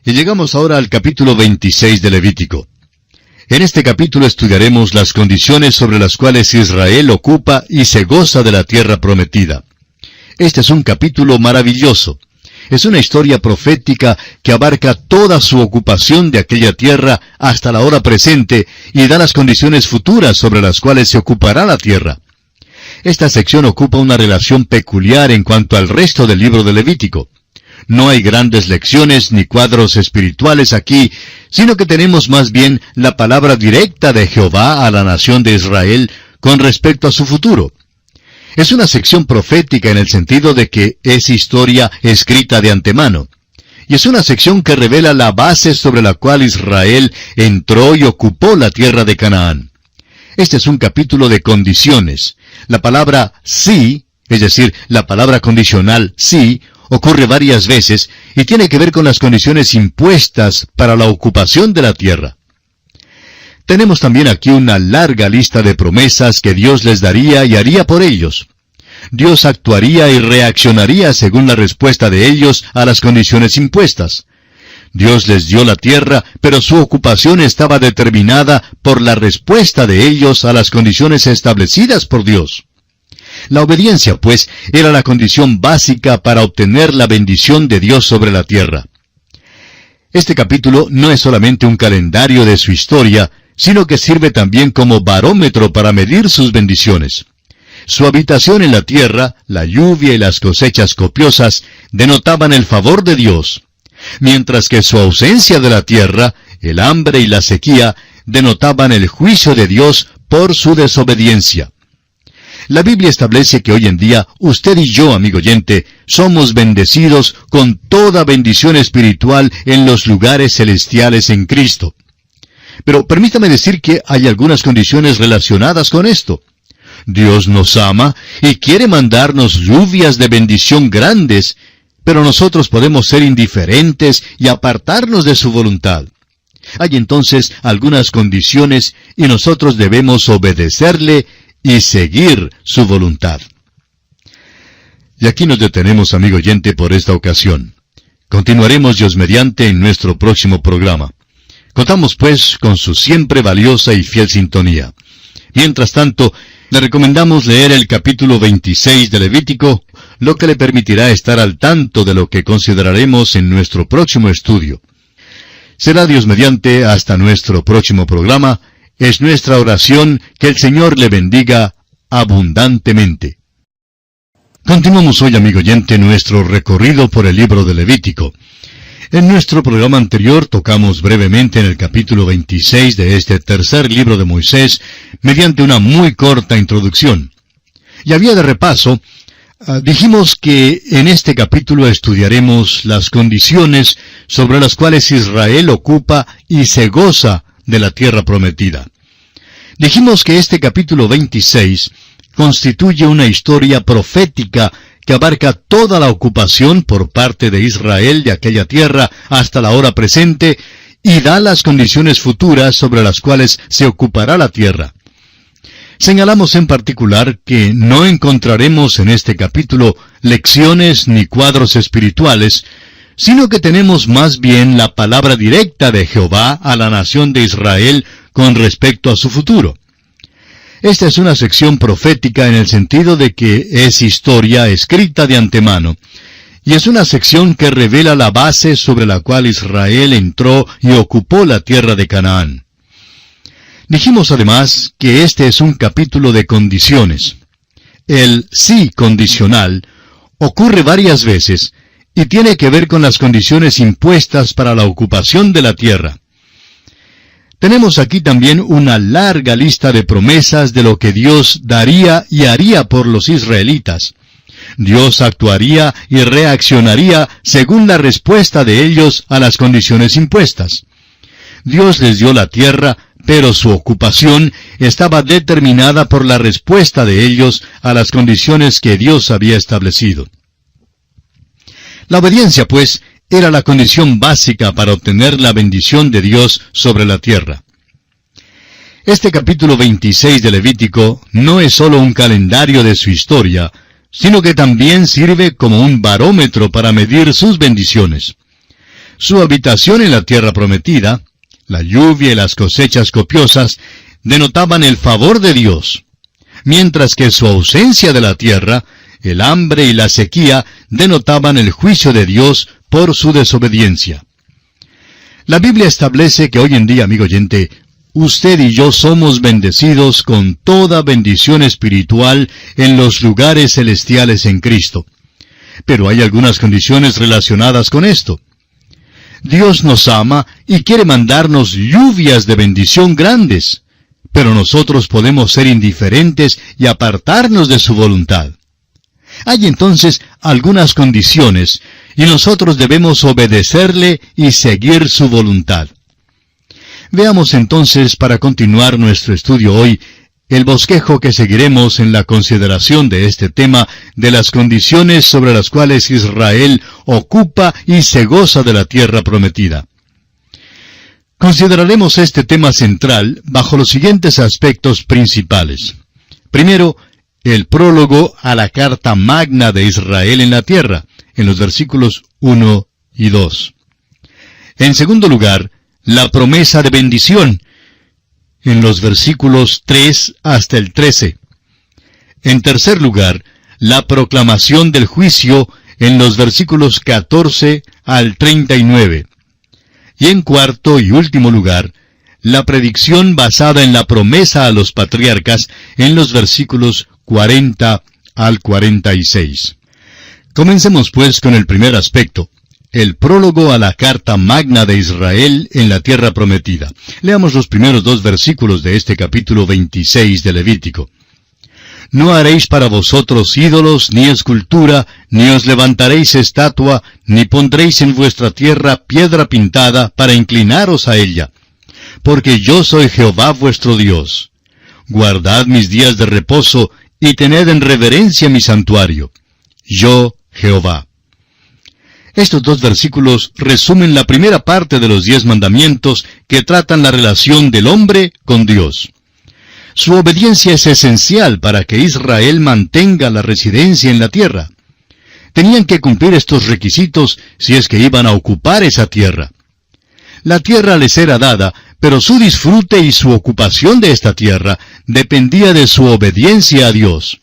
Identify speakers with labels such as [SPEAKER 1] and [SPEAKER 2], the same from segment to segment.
[SPEAKER 1] Y llegamos ahora al capítulo 26 de Levítico. En este capítulo estudiaremos las condiciones sobre las cuales Israel ocupa y se goza de la tierra prometida. Este es un capítulo maravilloso. Es una historia profética que abarca toda su ocupación de aquella tierra hasta la hora presente y da las condiciones futuras sobre las cuales se ocupará la tierra. Esta sección ocupa una relación peculiar en cuanto al resto del libro de Levítico. No hay grandes lecciones ni cuadros espirituales aquí, sino que tenemos más bien la palabra directa de Jehová a la nación de Israel con respecto a su futuro. Es una sección profética en el sentido de que es historia escrita de antemano. Y es una sección que revela la base sobre la cual Israel entró y ocupó la tierra de Canaán. Este es un capítulo de condiciones. La palabra sí, es decir, la palabra condicional sí, ocurre varias veces y tiene que ver con las condiciones impuestas para la ocupación de la tierra. Tenemos también aquí una larga lista de promesas que Dios les daría y haría por ellos. Dios actuaría y reaccionaría según la respuesta de ellos a las condiciones impuestas. Dios les dio la tierra, pero su ocupación estaba determinada por la respuesta de ellos a las condiciones establecidas por Dios. La obediencia, pues, era la condición básica para obtener la bendición de Dios sobre la tierra. Este capítulo no es solamente un calendario de su historia, sino que sirve también como barómetro para medir sus bendiciones. Su habitación en la tierra, la lluvia y las cosechas copiosas, denotaban el favor de Dios, mientras que su ausencia de la tierra, el hambre y la sequía, denotaban el juicio de Dios por su desobediencia. La Biblia establece que hoy en día, usted y yo, amigo oyente, somos bendecidos con toda bendición espiritual en los lugares celestiales en Cristo. Pero permítame decir que hay algunas condiciones relacionadas con esto. Dios nos ama y quiere mandarnos lluvias de bendición grandes, pero nosotros podemos ser indiferentes y apartarnos de su voluntad. Hay entonces algunas condiciones y nosotros debemos obedecerle y seguir su voluntad. Y aquí nos detenemos, amigo oyente, por esta ocasión. Continuaremos Dios mediante en nuestro próximo programa. Contamos pues con su siempre valiosa y fiel sintonía. Mientras tanto, le recomendamos leer el capítulo 26 de Levítico, lo que le permitirá estar al tanto de lo que consideraremos en nuestro próximo estudio. Será Dios mediante hasta nuestro próximo programa. Es nuestra oración que el Señor le bendiga abundantemente. Continuamos hoy, amigo oyente, nuestro recorrido por el libro de Levítico. En nuestro programa anterior tocamos brevemente en el capítulo 26 de este tercer libro de Moisés, mediante una muy corta introducción. Y a vía de repaso, dijimos que en este capítulo estudiaremos las condiciones sobre las cuales Israel ocupa y se goza de la tierra prometida. Dijimos que este capítulo 26 constituye una historia profética que abarca toda la ocupación por parte de Israel de aquella tierra hasta la hora presente y da las condiciones futuras sobre las cuales se ocupará la tierra. Señalamos en particular que no encontraremos en este capítulo lecciones ni cuadros espirituales, sino que tenemos más bien la palabra directa de Jehová a la nación de Israel con respecto a su futuro. Esta es una sección profética en el sentido de que es historia escrita de antemano, y es una sección que revela la base sobre la cual Israel entró y ocupó la tierra de Canaán. Dijimos además que este es un capítulo de condiciones. El sí condicional ocurre varias veces, y tiene que ver con las condiciones impuestas para la ocupación de la tierra. Tenemos aquí también una larga lista de promesas de lo que Dios daría y haría por los israelitas. Dios actuaría y reaccionaría según la respuesta de ellos a las condiciones impuestas. Dios les dio la tierra, pero su ocupación estaba determinada por la respuesta de ellos a las condiciones que Dios había establecido. La obediencia, pues, era la condición básica para obtener la bendición de Dios sobre la tierra. Este capítulo 26 de Levítico no es solo un calendario de su historia, sino que también sirve como un barómetro para medir sus bendiciones. Su habitación en la tierra prometida, la lluvia y las cosechas copiosas, denotaban el favor de Dios, mientras que su ausencia de la tierra, el hambre y la sequía, denotaban el juicio de Dios por su desobediencia. La Biblia establece que hoy en día, amigo oyente, usted y yo somos bendecidos con toda bendición espiritual en los lugares celestiales en Cristo. Pero hay algunas condiciones relacionadas con esto. Dios nos ama y quiere mandarnos lluvias de bendición grandes, pero nosotros podemos ser indiferentes y apartarnos de su voluntad. Hay entonces algunas condiciones, y nosotros debemos obedecerle y seguir su voluntad. Veamos entonces, para continuar nuestro estudio hoy, el bosquejo que seguiremos en la consideración de este tema de las condiciones sobre las cuales Israel ocupa y se goza de la tierra prometida. Consideraremos este tema central bajo los siguientes aspectos principales. Primero, el prólogo a la carta magna de Israel en la tierra, en los versículos 1 y 2. En segundo lugar, la promesa de bendición, en los versículos 3 hasta el 13. En tercer lugar, la proclamación del juicio, en los versículos 14 al 39. Y en cuarto y último lugar, la predicción basada en la promesa a los patriarcas, en los versículos 40 al 46. Comencemos pues con el primer aspecto, el prólogo a la carta magna de Israel en la tierra prometida. Leamos los primeros 2 versículos de este capítulo 26 de Levítico. No haréis para vosotros ídolos, ni escultura, ni os levantaréis estatua, ni pondréis en vuestra tierra piedra pintada para inclinaros a ella. Porque yo soy Jehová vuestro Dios. Guardad mis días de reposo, y tened en reverencia mi santuario. Yo, Jehová. Estos 2 versículos resumen la primera parte de los 10 mandamientos que tratan la relación del hombre con Dios. Su obediencia es esencial para que Israel mantenga la residencia en la tierra. Tenían que cumplir estos requisitos si es que iban a ocupar esa tierra. La tierra les era dada, pero su disfrute y su ocupación de esta tierra dependía de su obediencia a Dios.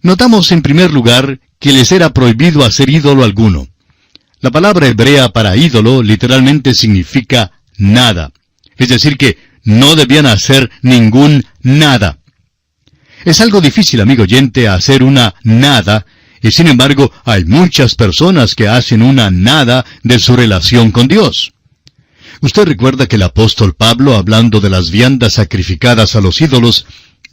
[SPEAKER 1] Notamos en primer lugar que les era prohibido hacer ídolo alguno. La palabra hebrea para ídolo literalmente significa nada, es decir que no debían hacer ningún nada. Es algo difícil, amigo oyente, hacer una nada, y sin embargo hay muchas personas que hacen una nada de su relación con Dios. Usted recuerda que el apóstol Pablo, hablando de las viandas sacrificadas a los ídolos,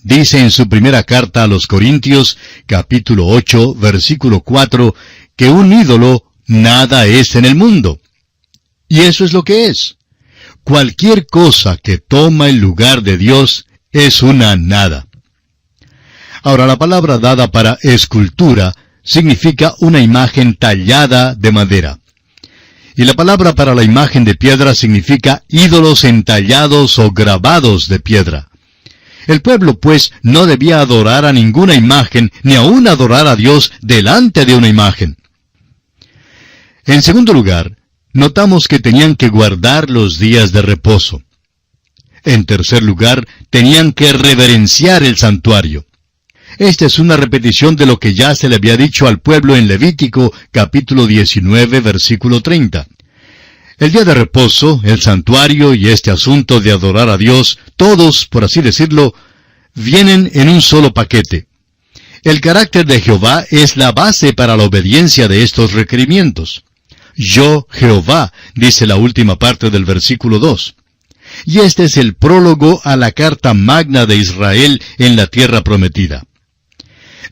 [SPEAKER 1] dice en su primera carta a los Corintios, capítulo 8, versículo 4, que un ídolo nada es en el mundo. Y eso es lo que es. Cualquier cosa que toma el lugar de Dios es una nada. Ahora, la palabra dada para escultura significa una imagen tallada de madera. Y la palabra para la imagen de piedra significa ídolos entallados o grabados de piedra. El pueblo, pues, no debía adorar a ninguna imagen, ni aun adorar a Dios delante de una imagen. En segundo lugar, notamos que tenían que guardar los días de reposo. En tercer lugar, tenían que reverenciar el santuario. Esta es una repetición de lo que ya se le había dicho al pueblo en Levítico, capítulo 19, versículo 30. El día de reposo, el santuario y este asunto de adorar a Dios, todos, por así decirlo, vienen en un solo paquete. El carácter de Jehová es la base para la obediencia de estos requerimientos. Yo, Jehová, dice la última parte del versículo 2. Y este es el prólogo a la carta magna de Israel en la tierra prometida.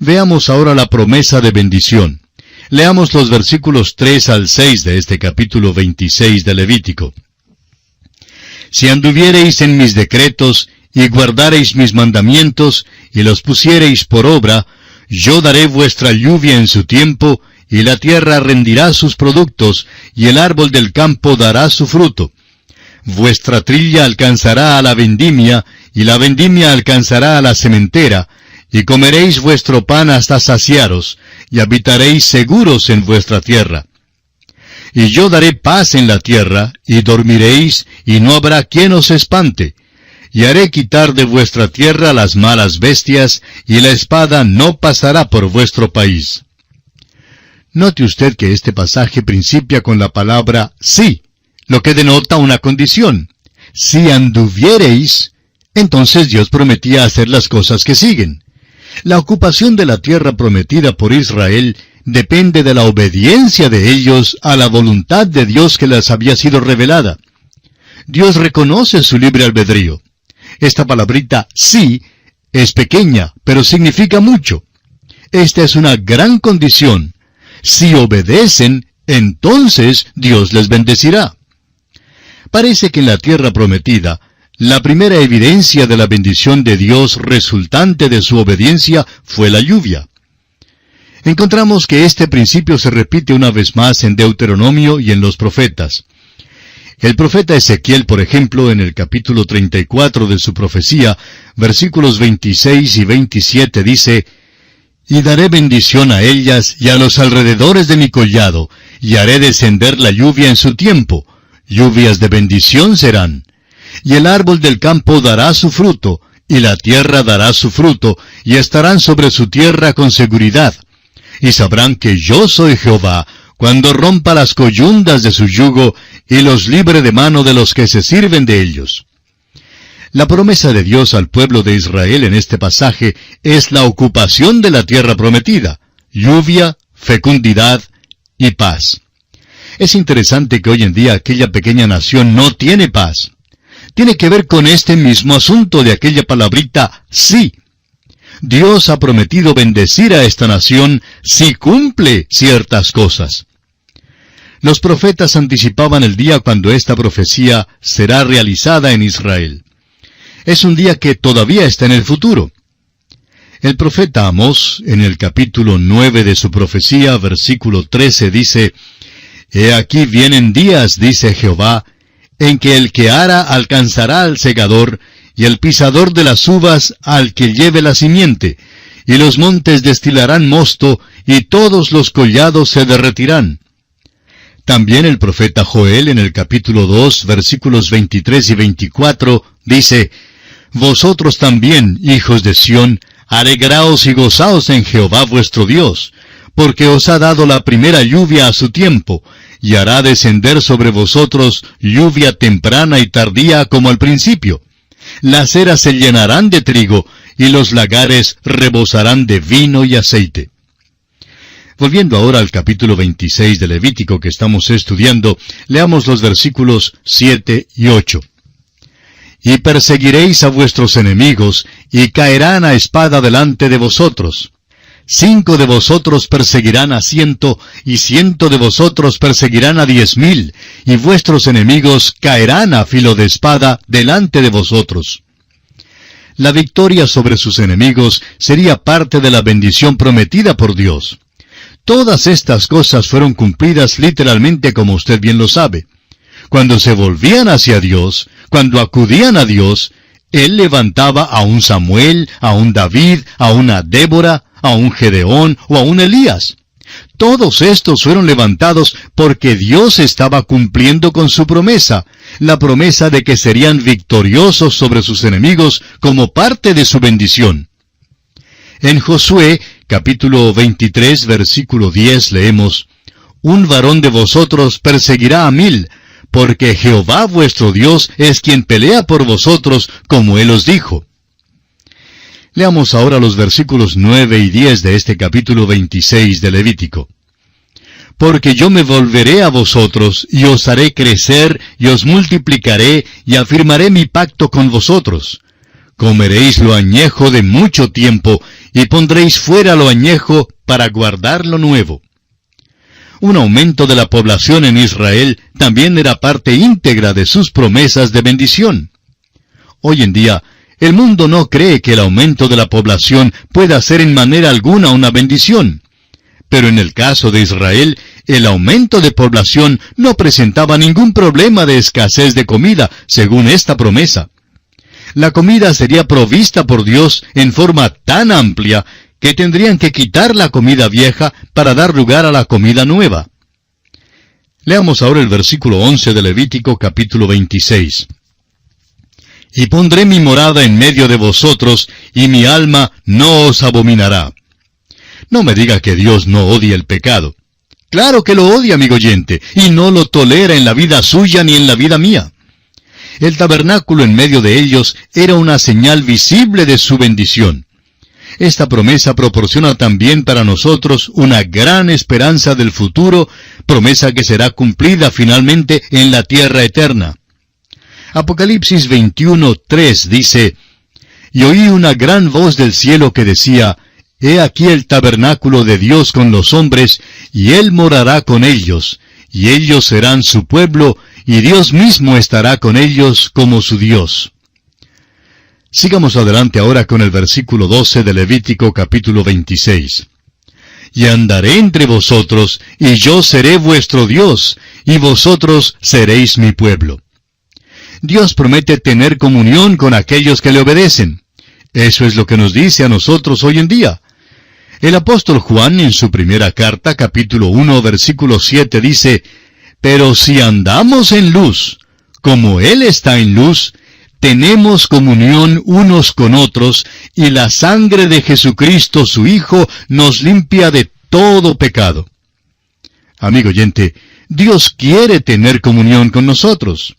[SPEAKER 1] Veamos ahora la promesa de bendición. Leamos los versículos 3 al 6 de este capítulo 26 de Levítico. Si anduviereis en mis decretos, y guardareis mis mandamientos, y los pusiereis por obra, yo daré vuestra lluvia en su tiempo, y la tierra rendirá sus productos, y el árbol del campo dará su fruto. Vuestra trilla alcanzará a la vendimia, y la vendimia alcanzará a la sementera, y comeréis vuestro pan hasta saciaros, y habitaréis seguros en vuestra tierra. y yo daré paz en la tierra, y dormiréis, y no habrá quien os espante. Y haré quitar de vuestra tierra las malas bestias, y la espada no pasará por vuestro país. Note usted que este pasaje principia con la palabra sí, lo que denota una condición. Si anduviereis, entonces Dios prometía hacer las cosas que siguen. La ocupación de la tierra prometida por Israel depende de la obediencia de ellos a la voluntad de Dios que les había sido revelada. Dios reconoce su libre albedrío. Esta palabrita sí es pequeña, pero significa mucho. Esta es una gran condición. Si obedecen, entonces Dios les bendecirá. Parece que en la tierra prometida, la primera evidencia de la bendición de Dios resultante de su obediencia fue la lluvia. Encontramos que este principio se repite una vez más en Deuteronomio y en los profetas. El profeta Ezequiel, por ejemplo, en el capítulo 34 de su profecía, versículos 26 y 27 dice: «Y daré bendición a ellas y a los alrededores de mi collado, y haré descender la lluvia en su tiempo. Lluvias de bendición serán. Y el árbol del campo dará su fruto, y la tierra dará su fruto, y estarán sobre su tierra con seguridad. Y sabrán que yo soy Jehová, cuando rompa las coyundas de su yugo, y los libre de mano de los que se sirven de ellos». La promesa de Dios al pueblo de Israel en este pasaje es la ocupación de la tierra prometida, lluvia, fecundidad y paz. Es interesante que hoy en día aquella pequeña nación no tiene paz. Tiene que ver con este mismo asunto de aquella palabrita sí. Dios ha prometido bendecir a esta nación si cumple ciertas cosas. Los profetas anticipaban el día cuando esta profecía será realizada en Israel. Es un día que todavía está en el futuro. El profeta Amós, en el capítulo 9 de su profecía, versículo 13, dice: «He aquí vienen días, dice Jehová, en que el que ara alcanzará al segador, y el pisador de las uvas al que lleve la simiente, y los montes destilarán mosto, y todos los collados se derretirán». También el profeta Joel, en el capítulo 2, versículos 23 y 24, dice: «Vosotros también, hijos de Sión, alegraos y gozaos en Jehová vuestro Dios, porque os ha dado la primera lluvia a su tiempo, y hará descender sobre vosotros lluvia temprana y tardía como al principio. Las eras se llenarán de trigo, y los lagares rebosarán de vino y aceite». Volviendo ahora al capítulo 26 de Levítico que estamos estudiando, leamos los versículos 7 y 8. «Y perseguiréis a vuestros enemigos, y caerán a espada delante de vosotros. 5 de vosotros perseguirán a 100, y 100 de vosotros perseguirán a 10,000, y vuestros enemigos caerán a filo de espada delante de vosotros». La victoria sobre sus enemigos sería parte de la bendición prometida por Dios. Todas estas cosas fueron cumplidas literalmente, como usted bien lo sabe. Cuando se volvían hacia Dios, cuando acudían a Dios, Él levantaba a un Samuel, a un David, a una Débora, a un Gedeón o a un Elías. Todos estos fueron levantados porque Dios estaba cumpliendo con su promesa, la promesa de que serían victoriosos sobre sus enemigos como parte de su bendición. En Josué, capítulo 23, versículo 10, leemos: «Un varón de vosotros perseguirá a 1,000, porque Jehová vuestro Dios es quien pelea por vosotros, como Él os dijo». Leamos ahora los versículos 9 y 10 de este capítulo 26 de Levítico. «Porque yo me volveré a vosotros, y os haré crecer, y os multiplicaré, y afirmaré mi pacto con vosotros. Comeréis lo añejo de mucho tiempo, y pondréis fuera lo añejo para guardar lo nuevo». Un aumento de la población en Israel también era parte íntegra de sus promesas de bendición. Hoy en día, el mundo no cree que el aumento de la población pueda ser en manera alguna una bendición. Pero en el caso de Israel, el aumento de población no presentaba ningún problema de escasez de comida, según esta promesa. La comida sería provista por Dios en forma tan amplia que tendrían que quitar la comida vieja para dar lugar a la comida nueva. Leamos ahora el versículo 11 de Levítico capítulo 26. Y pondré mi morada en medio de vosotros, y mi alma no os abominará. No me diga que Dios no odia el pecado. Claro que lo odia, amigo oyente, y no lo tolera en la vida suya ni en la vida mía. El tabernáculo en medio de ellos era una señal visible de su bendición. Esta promesa proporciona también para nosotros una gran esperanza del futuro, promesa que será cumplida finalmente en la tierra eterna. Apocalipsis 21:3 dice, Y oí una gran voz del cielo que decía, He aquí el tabernáculo de Dios con los hombres, y Él morará con ellos, y ellos serán su pueblo, y Dios mismo estará con ellos como su Dios. Sigamos adelante ahora con el versículo 12 de Levítico capítulo 26. Y andaré entre vosotros, y yo seré vuestro Dios, y vosotros seréis mi pueblo. Dios promete tener comunión con aquellos que le obedecen. Eso es lo que nos dice a nosotros hoy en día. El apóstol Juan en su primera carta, capítulo 1, versículo 7, dice, Pero si andamos en luz, como Él está en luz, tenemos comunión unos con otros, y la sangre de Jesucristo su Hijo nos limpia de todo pecado. Amigo oyente, Dios quiere tener comunión con nosotros.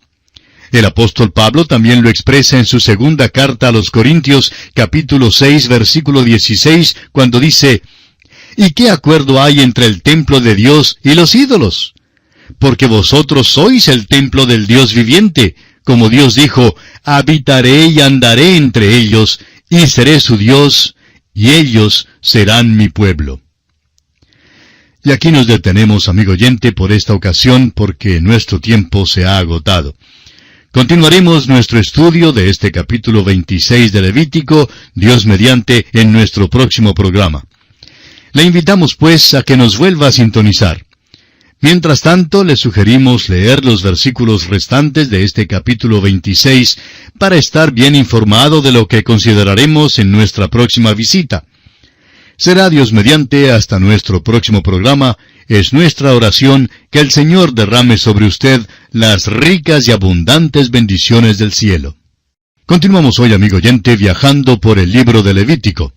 [SPEAKER 1] El apóstol Pablo también lo expresa en su segunda carta a los Corintios, capítulo 6, versículo 16, cuando dice, ¿Y qué acuerdo hay entre el templo de Dios y los ídolos? Porque vosotros sois el templo del Dios viviente, como Dios dijo, habitaré y andaré entre ellos, y seré su Dios, y ellos serán mi pueblo. Y aquí nos detenemos, amigo oyente, por esta ocasión, porque nuestro tiempo se ha agotado. Continuaremos nuestro estudio de este capítulo 26 de Levítico, Dios mediante, en nuestro próximo programa. Le invitamos, pues, a que nos vuelva a sintonizar. Mientras tanto, le sugerimos leer los versículos restantes de este capítulo 26 para estar bien informado de lo que consideraremos en nuestra próxima visita. Será Dios mediante hasta nuestro próximo programa. Es nuestra oración que el Señor derrame sobre usted las ricas y abundantes bendiciones del cielo. Continuamos hoy, amigo oyente, viajando por el libro de Levítico.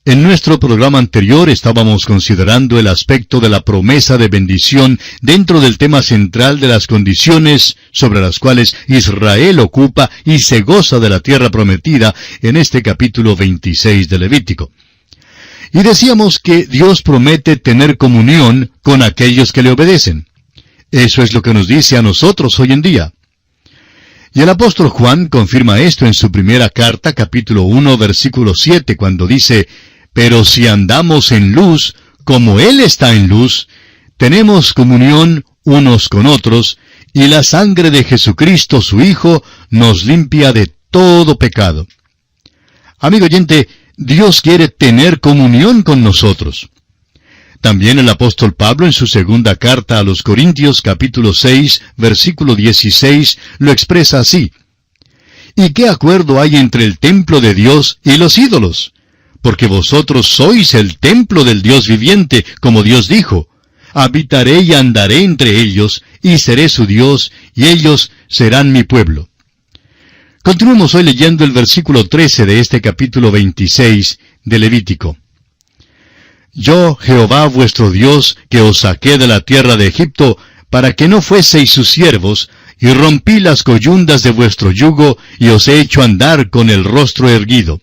[SPEAKER 1] En nuestro programa anterior estábamos considerando el aspecto de la promesa de bendición dentro del tema central de las condiciones sobre las cuales Israel ocupa y se goza de la tierra prometida en este capítulo 26 de Levítico. Y decíamos que Dios promete tener comunión con aquellos que le obedecen. Eso es lo que nos dice a nosotros hoy en día. Y el apóstol Juan confirma esto en su primera carta, capítulo 1, versículo 7, cuando dice, Pero si andamos en luz, como Él está en luz, tenemos comunión unos con otros, y la sangre de Jesucristo su Hijo nos limpia de todo pecado. Amigo oyente, Dios quiere tener comunión con nosotros. También el apóstol Pablo en su segunda carta a los Corintios, capítulo 6, versículo 16, lo expresa así. ¿Y qué acuerdo hay entre el templo de Dios y los ídolos? Porque vosotros sois el templo del Dios viviente, como Dios dijo. Habitaré y andaré entre ellos, y seré su Dios, y ellos serán mi pueblo. Continuemos hoy leyendo el versículo 13 de este capítulo 26 de Levítico. Yo, Jehová vuestro Dios, que os saqué de la tierra de Egipto, para que no fueseis sus siervos, y rompí las coyundas de vuestro yugo, y os he hecho andar con el rostro erguido.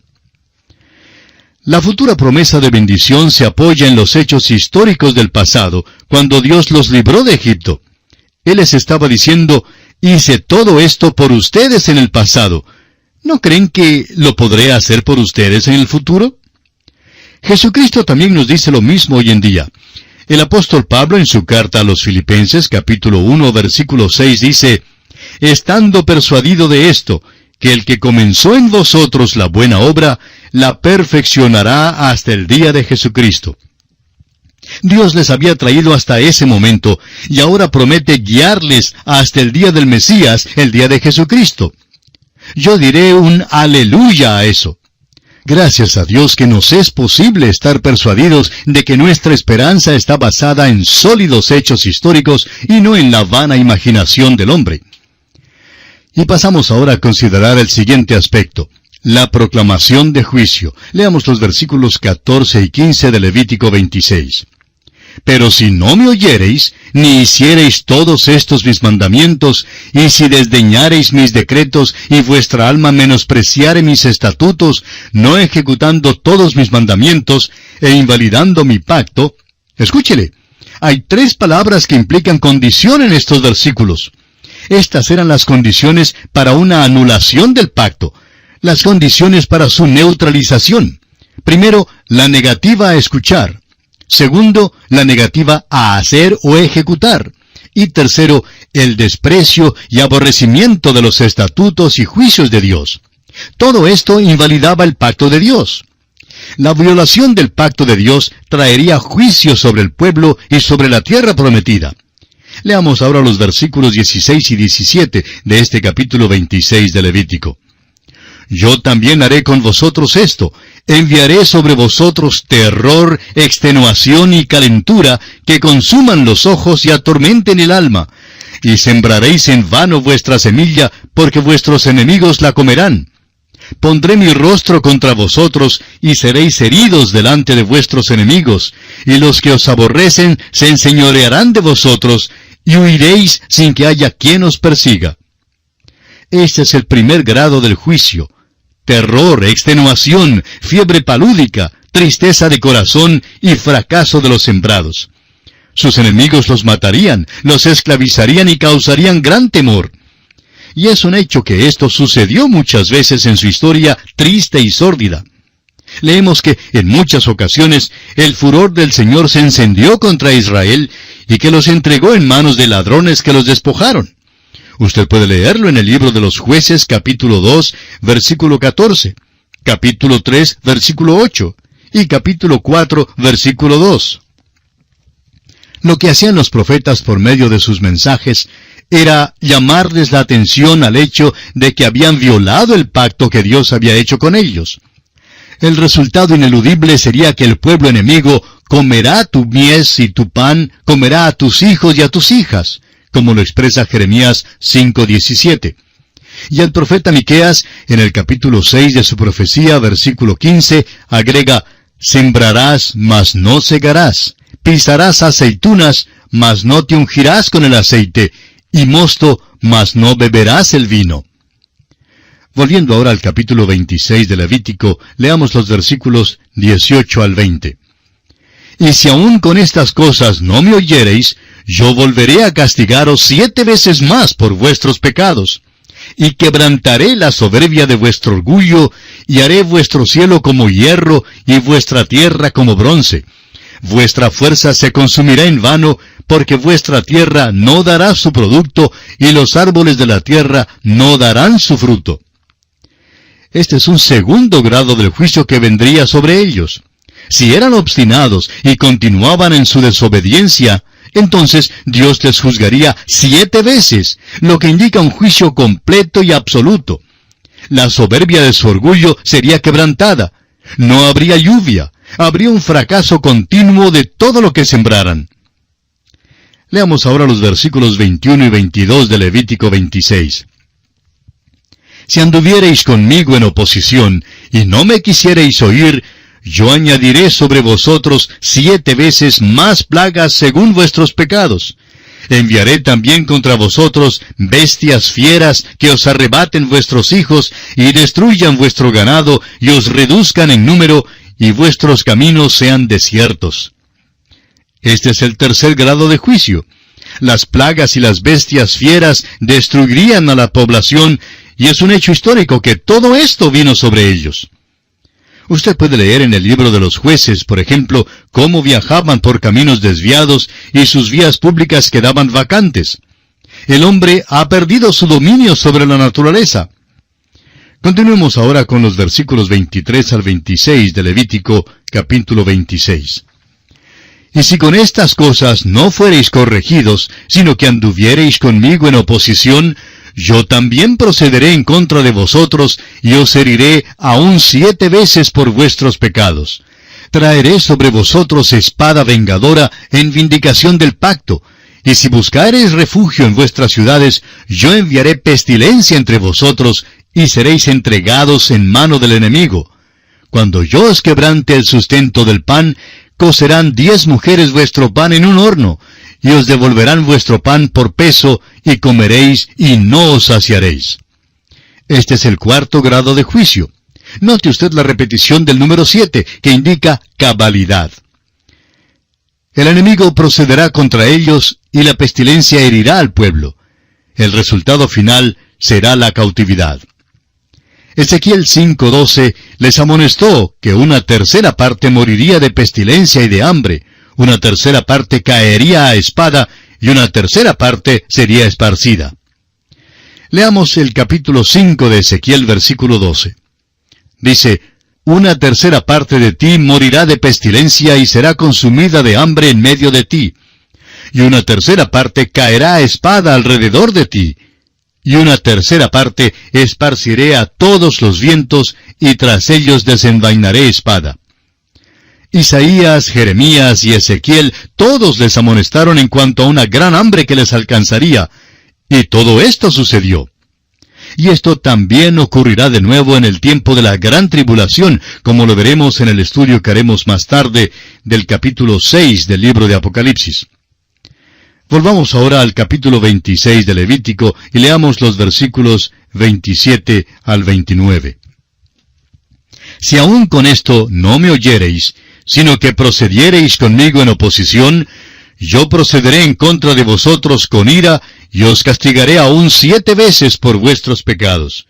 [SPEAKER 1] La futura promesa de bendición se apoya en los hechos históricos del pasado, cuando Dios los libró de Egipto. Él les estaba diciendo, hice todo esto por ustedes en el pasado. ¿No creen que lo podré hacer por ustedes en el futuro? Jesucristo también nos dice lo mismo hoy en día. El apóstol Pablo en su carta a los Filipenses, capítulo 1, versículo 6, dice, Estando persuadido de esto, que el que comenzó en vosotros la buena obra, la perfeccionará hasta el día de Jesucristo. Dios les había traído hasta ese momento, y ahora promete guiarles hasta el día del Mesías, el día de Jesucristo. Yo diré un aleluya a eso. Gracias a Dios que nos es posible estar persuadidos de que nuestra esperanza está basada en sólidos hechos históricos y no en la vana imaginación del hombre. Y pasamos ahora a considerar el siguiente aspecto, la proclamación de juicio. Leamos los versículos 14 y 15 de Levítico 26. Pero si no me oyereis, ni hiciereis todos estos mis mandamientos, y si desdeñareis mis decretos, y vuestra alma menospreciare mis estatutos, no ejecutando todos mis mandamientos, e invalidando mi pacto, escúchele, hay 3 palabras que implican condición en estos versículos. Estas eran las condiciones para una anulación del pacto, las condiciones para su neutralización. Primero, la negativa a escuchar. Segundo, la negativa a hacer o ejecutar. Y tercero, el desprecio y aborrecimiento de los estatutos y juicios de Dios. Todo esto invalidaba el pacto de Dios. La violación del pacto de Dios traería juicio sobre el pueblo y sobre la tierra prometida. Leamos ahora los versículos 16 y 17 de este capítulo 26 de Levítico. Yo también haré con vosotros esto, enviaré sobre vosotros terror, extenuación y calentura, que consuman los ojos y atormenten el alma, y sembraréis en vano vuestra semilla, porque vuestros enemigos la comerán. Pondré mi rostro contra vosotros, y seréis heridos delante de vuestros enemigos, y los que os aborrecen se enseñorearán de vosotros, y huiréis sin que haya quien os persiga. Este es el primer grado del juicio. Terror, extenuación, fiebre palúdica, tristeza de corazón y fracaso de los sembrados. Sus enemigos los matarían, los esclavizarían y causarían gran temor. Y es un hecho que esto sucedió muchas veces en su historia triste y sórdida. Leemos que en muchas ocasiones el furor del Señor se encendió contra Israel y que los entregó en manos de ladrones que los despojaron. Usted puede leerlo en el libro de los Jueces, capítulo 2, versículo 14, capítulo 3, versículo 8, y capítulo 4, versículo 2. Lo que hacían los profetas por medio de sus mensajes era llamarles la atención al hecho de que habían violado el pacto que Dios había hecho con ellos. El resultado ineludible sería que el pueblo enemigo comerá tu mies y tu pan, comerá a tus hijos y a tus hijas, como lo expresa Jeremías 5:17. Y el profeta Miqueas, en el capítulo 6 de su profecía, versículo 15, agrega, sembrarás, mas no segarás, pisarás aceitunas, mas no te ungirás con el aceite, y mosto, mas no beberás el vino. Volviendo ahora al capítulo 26 de Levítico, leamos los versículos 18 al 20. Y si aún con estas cosas no me oyereis, yo volveré a castigaros 7 veces más por vuestros pecados, y quebrantaré la soberbia de vuestro orgullo, y haré vuestro cielo como hierro, y vuestra tierra como bronce. Vuestra fuerza se consumirá en vano, porque vuestra tierra no dará su producto, y los árboles de la tierra no darán su fruto. Este es un segundo grado del juicio que vendría sobre ellos. Si eran obstinados y continuaban en su desobediencia, entonces Dios les juzgaría 7 veces, lo que indica un juicio completo y absoluto. La soberbia de su orgullo sería quebrantada. No habría lluvia. Habría un fracaso continuo de todo lo que sembraran. Leamos ahora los versículos 21 y 22 de Levítico 26. Si anduviereis conmigo en oposición, y no me quisiereis oír, yo añadiré sobre vosotros 7 veces más plagas según vuestros pecados. Enviaré también contra vosotros bestias fieras que os arrebaten vuestros hijos, y destruyan vuestro ganado, y os reduzcan en número, y vuestros caminos sean desiertos. Este es el tercer grado de juicio. Las plagas y las bestias fieras destruirían a la población, y es un hecho histórico que todo esto vino sobre ellos. Usted puede leer en el libro de los Jueces, por ejemplo, cómo viajaban por caminos desviados y sus vías públicas quedaban vacantes. El hombre ha perdido su dominio sobre la naturaleza. Continuemos ahora con los versículos 23 al 26 de Levítico, capítulo 26. Y si con estas cosas no fuereis corregidos, sino que anduviereis conmigo en oposición, yo también procederé en contra de vosotros, y os heriré aún 7 veces por vuestros pecados. Traeré sobre vosotros espada vengadora en vindicación del pacto, y si buscareis refugio en vuestras ciudades, yo enviaré pestilencia entre vosotros, y seréis entregados en mano del enemigo. Cuando yo os quebrante el sustento del pan, cocerán 10 mujeres vuestro pan en un horno, y os devolverán vuestro pan por peso, y comeréis, y no os saciaréis. Este es el 4º grado de juicio. Note usted la repetición del número 7, que indica cabalidad. El enemigo procederá contra ellos, y la pestilencia herirá al pueblo. El resultado final será la cautividad. Ezequiel 5:12 les amonestó que una tercera parte moriría de pestilencia y de hambre, una tercera parte caería a espada, y una tercera parte sería esparcida. Leamos el capítulo 5 de Ezequiel, versículo 12. Dice, una tercera parte de ti morirá de pestilencia y será consumida de hambre en medio de ti, y una tercera parte caerá a espada alrededor de ti, y una tercera parte esparciré a todos los vientos, y tras ellos desenvainaré espada. Isaías, Jeremías y Ezequiel, todos les amonestaron en cuanto a una gran hambre que les alcanzaría, y todo esto sucedió. Y esto también ocurrirá de nuevo en el tiempo de la gran tribulación, como lo veremos en el estudio que haremos más tarde del capítulo 6 del libro de Apocalipsis. Volvamos ahora al capítulo 26 de Levítico y leamos los versículos 27 al 29. Si aún con esto no me oyereis, sino que procediereis conmigo en oposición, yo procederé en contra de vosotros con ira, y os castigaré aún 7 veces por vuestros pecados.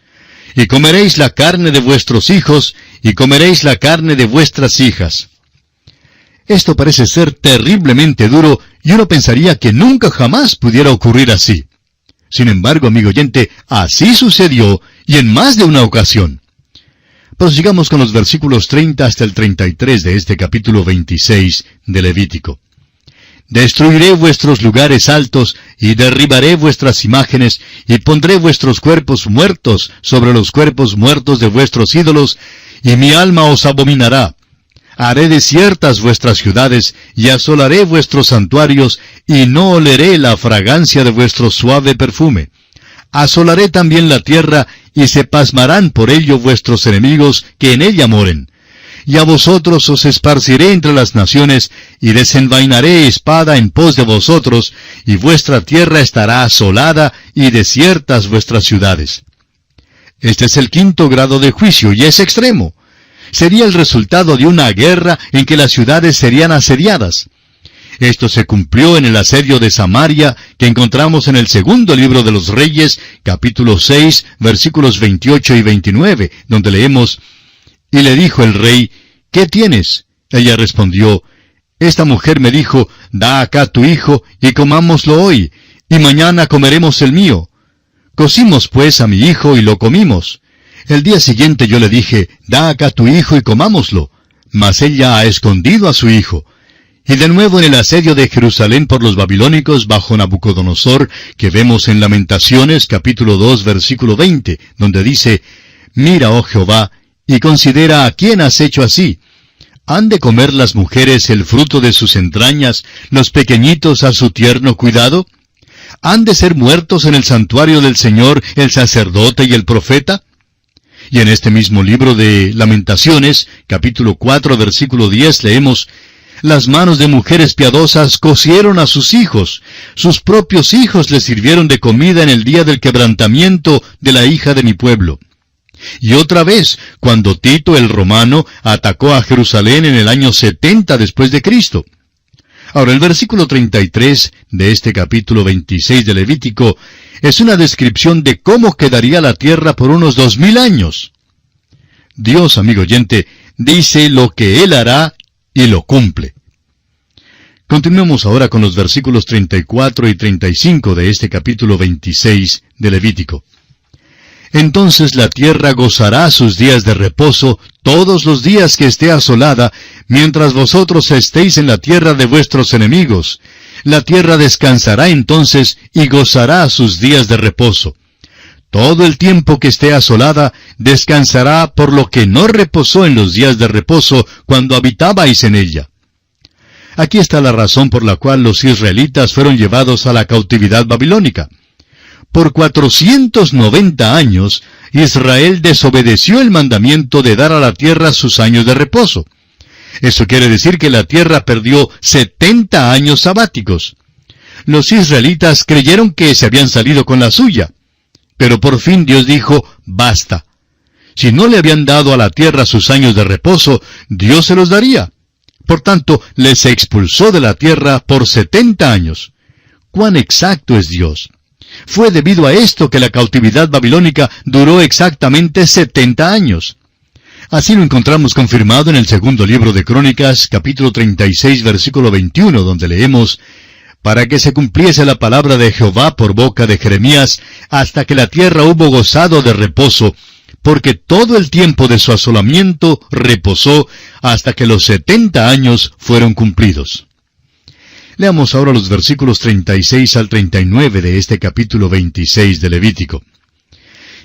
[SPEAKER 1] Y comeréis la carne de vuestros hijos, y comeréis la carne de vuestras hijas. Esto parece ser terriblemente duro, y uno pensaría que nunca jamás pudiera ocurrir así. Sin embargo, amigo oyente, así sucedió, y en más de una ocasión. Prosigamos con los versículos 30 hasta el 33 de este capítulo 26 de Levítico. Destruiré vuestros lugares altos, y derribaré vuestras imágenes, y pondré vuestros cuerpos muertos sobre los cuerpos muertos de vuestros ídolos, y mi alma os abominará. Haré desiertas vuestras ciudades, y asolaré vuestros santuarios, y no oleré la fragancia de vuestro suave perfume. Asolaré también la tierra, y se pasmarán por ello vuestros enemigos que en ella moren. Y a vosotros os esparciré entre las naciones, y desenvainaré espada en pos de vosotros, y vuestra tierra estará asolada, y desiertas vuestras ciudades. Este es el 5º grado de juicio, y es extremo. Sería el resultado de una guerra en que las ciudades serían asediadas. Esto se cumplió en el asedio de Samaria, que encontramos en el 2º libro de los Reyes, capítulo 6, versículos 28 y 29, donde leemos, y le dijo el rey, ¿qué tienes? Ella respondió, esta mujer me dijo, da acá tu hijo, y comámoslo hoy, y mañana comeremos el mío. Cocimos pues a mi hijo, y lo comimos. El día siguiente yo le dije, da acá tu hijo, y comámoslo. Mas ella ha escondido a su hijo. Y de nuevo en el asedio de Jerusalén por los babilónicos bajo Nabucodonosor, que vemos en Lamentaciones, capítulo 2, versículo 20, donde dice, mira, oh Jehová, y considera a quién has hecho así. ¿Han de comer las mujeres el fruto de sus entrañas, los pequeñitos a su tierno cuidado? ¿Han de ser muertos en el santuario del Señor el sacerdote y el profeta? Y en este mismo libro de Lamentaciones, capítulo 4, versículo 10, leemos, las manos de mujeres piadosas cocieron a sus propios hijos les sirvieron de comida en el día del quebrantamiento de la hija de mi pueblo. Y otra vez, cuando Tito el romano atacó a Jerusalén en el año 70 después de Cristo. Ahora, el versículo 33 de este capítulo 26 de Levítico es una descripción de cómo quedaría la tierra por unos 2000 años. Dios, amigo oyente, dice lo que Él hará y lo cumple. Continuemos ahora con los versículos 34 y 35 de este capítulo 26 de Levítico. Entonces la tierra gozará sus días de reposo todos los días que esté asolada, mientras vosotros estéis en la tierra de vuestros enemigos. La tierra descansará entonces y gozará sus días de reposo. todo el tiempo que esté asolada, descansará por lo que no reposó en los días de reposo cuando habitabais en ella. Aquí está la razón por la cual los israelitas fueron llevados a la cautividad babilónica. Por 490 años, Israel desobedeció el mandamiento de dar a la tierra sus años de reposo. Eso quiere decir que la tierra perdió 70 años sabáticos. Los israelitas creyeron que se habían salido con la suya. Pero por fin Dios dijo, basta. Si no le habían dado a la tierra sus años de reposo, Dios se los daría. Por tanto, les expulsó de la tierra por 70 años. ¿Cuán exacto es Dios? Fue debido a esto que la cautividad babilónica duró exactamente 70 años. Así lo encontramos confirmado en el segundo libro de Crónicas, capítulo 36, versículo 21, donde leemos, para que se cumpliese la palabra de Jehová por boca de Jeremías, hasta que la tierra hubo gozado de reposo, porque todo el tiempo de su asolamiento reposó, hasta que los 70 años fueron cumplidos. Leamos ahora los versículos 36 al 39 de este capítulo 26 de Levítico.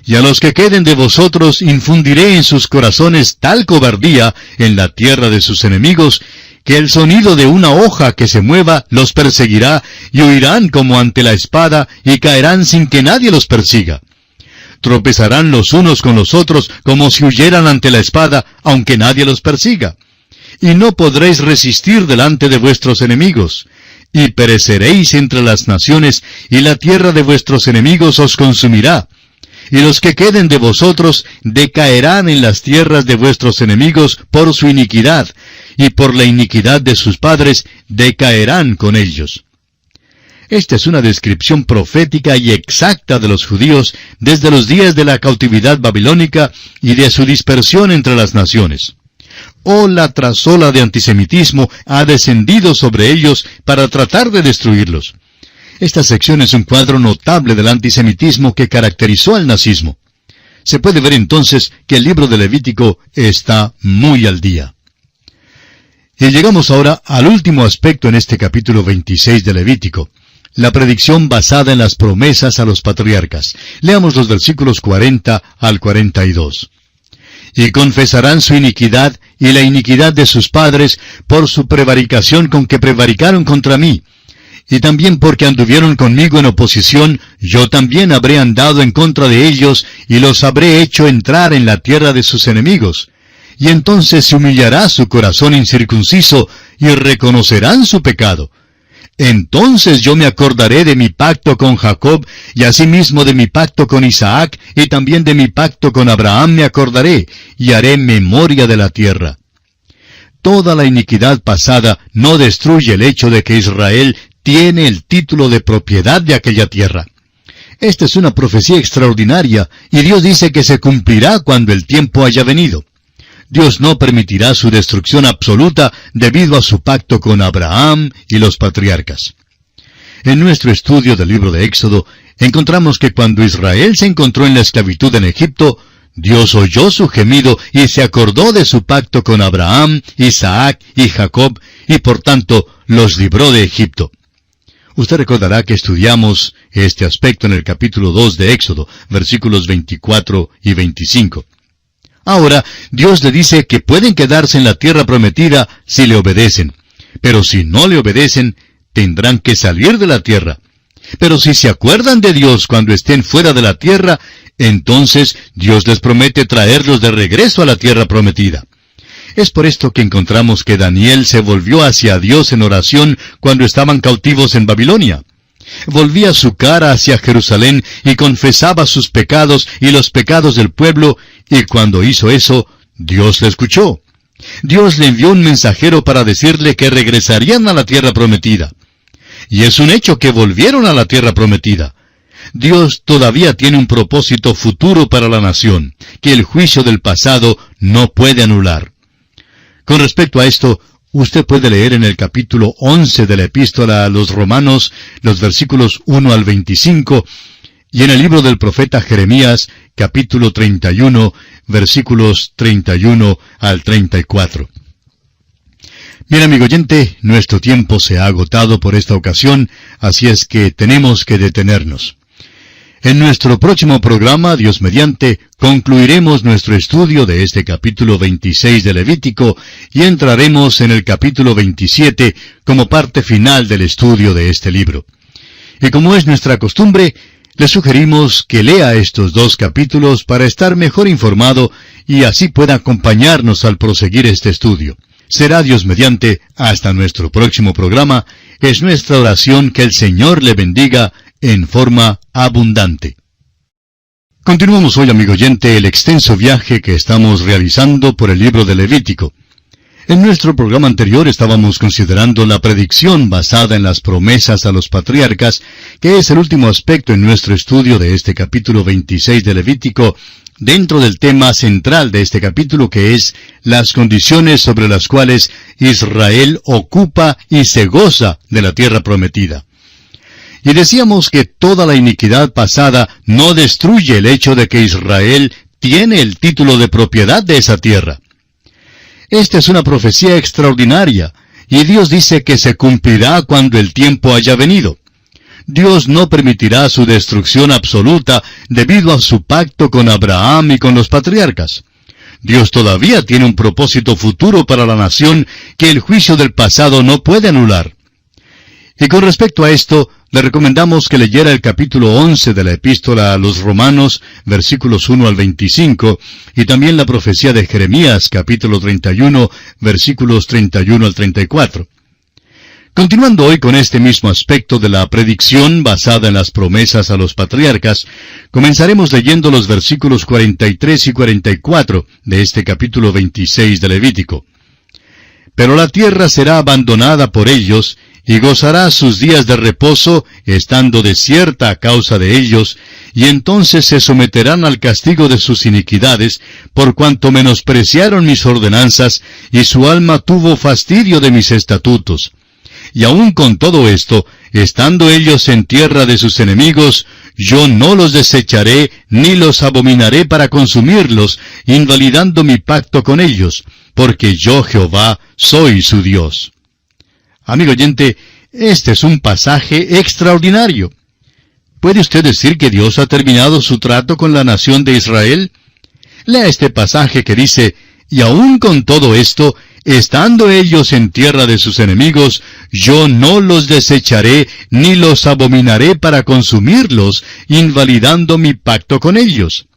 [SPEAKER 1] Y a los que queden de vosotros infundiré en sus corazones tal cobardía en la tierra de sus enemigos, que el sonido de una hoja que se mueva los perseguirá, y huirán como ante la espada, y caerán sin que nadie los persiga. Tropezarán los unos con los otros, como si huyeran ante la espada, aunque nadie los persiga. Y no podréis resistir delante de vuestros enemigos. Y pereceréis entre las naciones, y la tierra de vuestros enemigos os consumirá. Y los que queden de vosotros decaerán en las tierras de vuestros enemigos por su iniquidad, y por la iniquidad de sus padres decaerán con ellos. Esta es una descripción profética y exacta de los judíos desde los días de la cautividad babilónica y de su dispersión entre las naciones. Ola tras ola de antisemitismo ha descendido sobre ellos para tratar de destruirlos. Esta sección es un cuadro notable del antisemitismo que caracterizó al nazismo. Se puede ver entonces que el libro de Levítico está muy al día. Y llegamos ahora al último aspecto en este capítulo 26 de Levítico, la predicción basada en las promesas a los patriarcas. Leamos los versículos 40 al 42. Y confesarán su iniquidad y la iniquidad de sus padres por su prevaricación con que prevaricaron contra mí. Y también porque anduvieron conmigo en oposición, yo también habré andado en contra de ellos, y los habré hecho entrar en la tierra de sus enemigos. Y entonces se humillará su corazón incircunciso, y reconocerán su pecado. Entonces yo me acordaré de mi pacto con Jacob, y asimismo de mi pacto con Isaac, y también de mi pacto con Abraham me acordaré, y haré memoria de la tierra. Toda la iniquidad pasada no destruye el hecho de que Israel tiene el título de propiedad de aquella tierra. Esta es una profecía extraordinaria, y Dios dice que se cumplirá cuando el tiempo haya venido. Dios no permitirá su destrucción absoluta debido a su pacto con Abraham y los patriarcas. En nuestro estudio del libro de Éxodo, encontramos que cuando Israel se encontró en la esclavitud en Egipto, Dios oyó su gemido y se acordó de su pacto con Abraham, Isaac y Jacob, y por tanto los libró de Egipto. Usted recordará que estudiamos este aspecto en el capítulo 2 de Éxodo, versículos 24 y 25. Ahora, Dios le dice que pueden quedarse en la tierra prometida si le obedecen, pero si no le obedecen, tendrán que salir de la tierra. Pero si se acuerdan de Dios cuando estén fuera de la tierra, entonces Dios les promete traerlos de regreso a la tierra prometida. Es por esto que encontramos que Daniel se volvió hacia Dios en oración cuando estaban cautivos en Babilonia. Volvía su cara hacia Jerusalén y confesaba sus pecados y los pecados del pueblo, y cuando hizo eso, Dios le escuchó. Dios le envió un mensajero para decirle que regresarían a la tierra prometida. Y es un hecho que volvieron a la tierra prometida. Dios todavía tiene un propósito futuro para la nación, que el juicio del pasado no puede anular. Con respecto a esto, usted puede leer en el capítulo 11 de la epístola a los Romanos, los versículos 1 al 25, y en el libro del profeta Jeremías, capítulo 31, versículos 31 al 34. Bien, amigo oyente, nuestro tiempo se ha agotado por esta ocasión, así es que tenemos que detenernos. En nuestro próximo programa, Dios mediante, concluiremos nuestro estudio de este capítulo 26 de Levítico y entraremos en el capítulo 27 como parte final del estudio de este libro. Y como es nuestra costumbre, le sugerimos que lea estos dos capítulos para estar mejor informado y así pueda acompañarnos al proseguir este estudio. Será Dios mediante hasta nuestro próximo programa. Es nuestra oración que el Señor le bendiga en forma abundante. Continuamos hoy, amigo oyente, el extenso viaje que estamos realizando por el libro de Levítico. En nuestro programa anterior estábamos considerando la predicción basada en las promesas a los patriarcas, que es el último aspecto en nuestro estudio de este capítulo 26 de Levítico, dentro del tema central de este capítulo, que es las condiciones sobre las cuales Israel ocupa y se goza de la tierra prometida. Y decíamos que toda la iniquidad pasada no destruye el hecho de que Israel tiene el título de propiedad de esa tierra. Esta es una profecía extraordinaria, y Dios dice que se cumplirá cuando el tiempo haya venido. Dios no permitirá su destrucción absoluta debido a su pacto con Abraham y con los patriarcas. Dios todavía tiene un propósito futuro para la nación que el juicio del pasado no puede anular. Y con respecto a esto, le recomendamos que leyera el capítulo 11 de la Epístola a los Romanos, versículos 1 al 25, y también la profecía de Jeremías, capítulo 31, versículos 31 al 34. Continuando hoy con este mismo aspecto de la predicción basada en las promesas a los patriarcas, comenzaremos leyendo los versículos 43 y 44 de este capítulo 26 de Levítico. Pero la tierra será abandonada por ellos, y gozará sus días de reposo, estando desierta a causa de ellos, y entonces se someterán al castigo de sus iniquidades, por cuanto menospreciaron mis ordenanzas, y su alma tuvo fastidio de mis estatutos. Y aun con todo esto, estando ellos en tierra de sus enemigos, yo no los desecharé, ni los abominaré para consumirlos, invalidando mi pacto con ellos, porque yo, Jehová, soy su Dios. Amigo oyente, este es un pasaje extraordinario. ¿Puede usted decir que Dios ha terminado su trato con la nación de Israel? Lea este pasaje que dice, y aun con todo esto, estando ellos en tierra de sus enemigos, yo no los desecharé, ni los abominaré para consumirlos, invalidando mi pacto con ellos.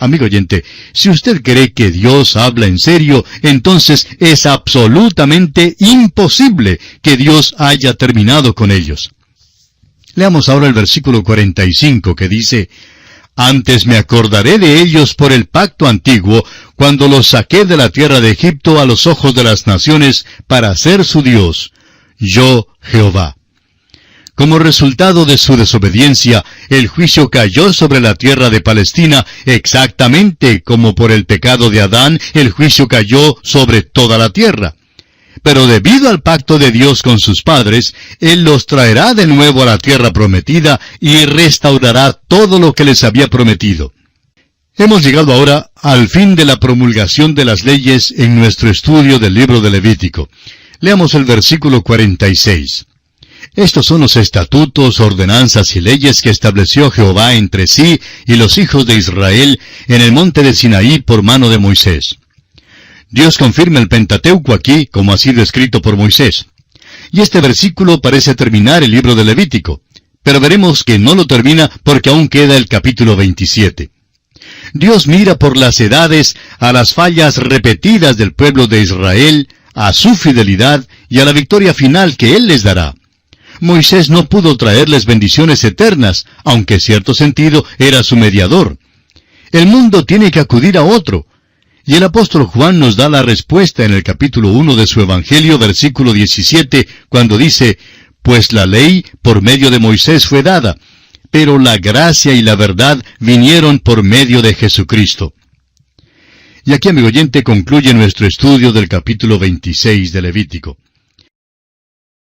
[SPEAKER 1] Amigo oyente, si usted cree que Dios habla en serio, entonces es absolutamente imposible que Dios haya terminado con ellos. Leamos ahora el versículo 45 que dice, Antes me acordaré de ellos por el pacto antiguo, cuando los saqué de la tierra de Egipto a los ojos de las naciones para ser su Dios, yo Jehová. Como resultado de su desobediencia, el juicio cayó sobre la tierra de Palestina, exactamente como por el pecado de Adán, el juicio cayó sobre toda la tierra. Pero debido al pacto de Dios con sus padres, Él los traerá de nuevo a la tierra prometida y restaurará todo lo que les había prometido. Hemos llegado ahora al fin de la promulgación de las leyes en nuestro estudio del libro de Levítico. Leamos el versículo 46. Estos son los estatutos, ordenanzas y leyes que estableció Jehová entre sí y los hijos de Israel en el monte de Sinaí por mano de Moisés. Dios confirma el Pentateuco aquí, como ha sido escrito por Moisés. Y este versículo parece terminar el libro de Levítico, pero veremos que no lo termina porque aún queda el capítulo 27. Dios mira por las edades a las fallas repetidas del pueblo de Israel, a su fidelidad y a la victoria final que Él les dará. Moisés no pudo traerles bendiciones eternas, aunque en cierto sentido era su mediador. El mundo tiene que acudir a otro. Y el apóstol Juan nos da la respuesta en el capítulo 1 de su Evangelio, versículo 17, cuando dice, Pues la ley por medio de Moisés fue dada, pero la gracia y la verdad vinieron por medio de Jesucristo. Y aquí, amigo oyente, concluye nuestro estudio del capítulo 26 de Levítico.